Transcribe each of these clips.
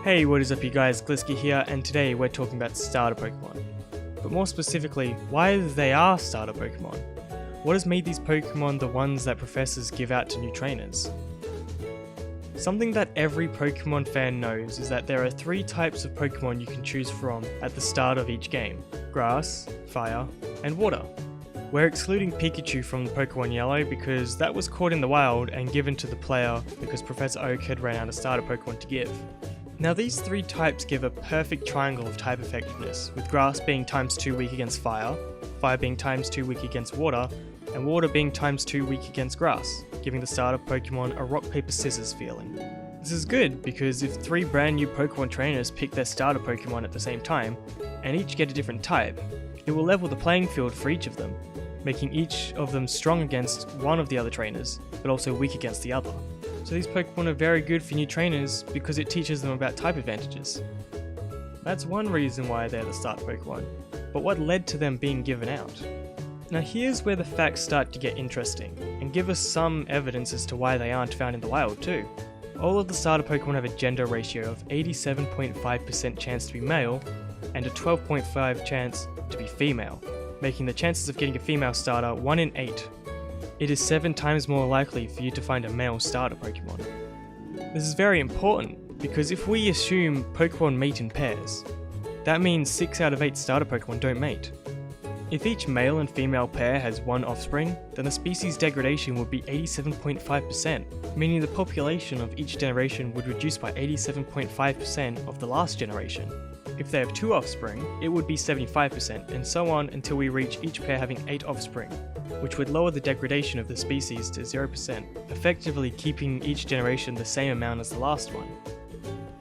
Hey, what is up you guys, GLISKEY here, and today we're talking about starter Pokemon. But more specifically, why they are starter Pokemon. What has made these Pokemon the ones that professors give out to new trainers? Something that every Pokemon fan knows is that there are 3 types of Pokemon you can choose from at the start of each game: Grass, Fire, and Water. We're excluding Pikachu from the Pokemon Yellow because that was caught in the wild and given to the player because Professor Oak had ran out of starter Pokemon to give. Now these 3 types give a perfect triangle of type effectiveness, with Grass being ×2 weak against Fire, Fire being ×2 weak against Water, and Water being ×2 weak against Grass, giving the starter Pokemon a rock paper scissors feeling. This is good because if 3 brand new Pokemon trainers pick their starter Pokemon at the same time, and each get a different type, it will level the playing field for each of them, making each of them strong against one of the other trainers, but also weak against the other. So these Pokemon are very good for new trainers because it teaches them about type advantages. That's one reason why they're the starter Pokemon, but what led to them being given out? Now here's where the facts start to get interesting, and give us some evidence as to why they aren't found in the wild too. All of the starter Pokemon have a gender ratio of 87.5% chance to be male, and a 12.5% chance to be female, making the chances of getting a female starter 1 in 8. It is 7 times more likely for you to find a male starter Pokemon. This is very important, because if we assume Pokemon mate in pairs, that means 6 out of 8 starter Pokemon don't mate. If each male and female pair has 1 offspring, then the species degradation would be 87.5%, meaning the population of each generation would reduce by 87.5% of the last generation. If they have 2 offspring, it would be 75%, and so on until we reach each pair having 8 offspring, which would lower the degradation of the species to 0%, effectively keeping each generation the same amount as the last one.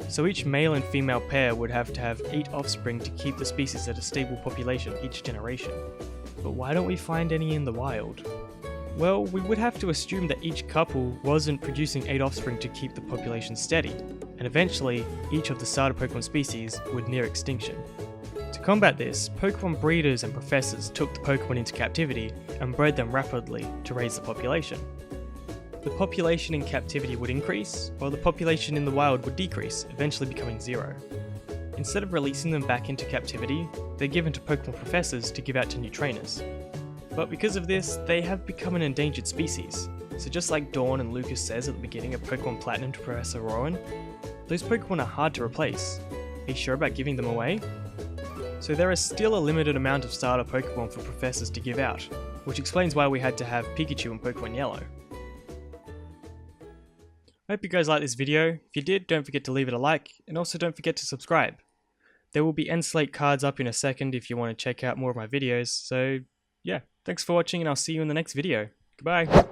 So each male and female pair would have to have 8 offspring to keep the species at a stable population each generation. But why don't we find any in the wild? Well, we would have to assume that each couple wasn't producing 8 offspring to keep the population steady, and eventually each of the starter Pokemon species would near extinction. To combat this, Pokemon breeders and professors took the Pokemon into captivity and bred them rapidly to raise the population. The population in captivity would increase, while the population in the wild would decrease, eventually becoming 0. Instead of releasing them back into captivity, they're given to Pokemon professors to give out to new trainers. But because of this, they have become an endangered species. So just like Dawn and Lucas says at the beginning of Pokemon Platinum to Professor Rowan, those Pokemon are hard to replace. Are you sure about giving them away? So there is still a limited amount of starter Pokemon for professors to give out, which explains why we had to have Pikachu in Pokemon Yellow. I hope you guys liked this video. If you did, don't forget to leave it a like, and also don't forget to subscribe. There will be end slate cards up in a second if you want to check out more of my videos, so yeah, thanks for watching and I'll see you in the next video. Goodbye!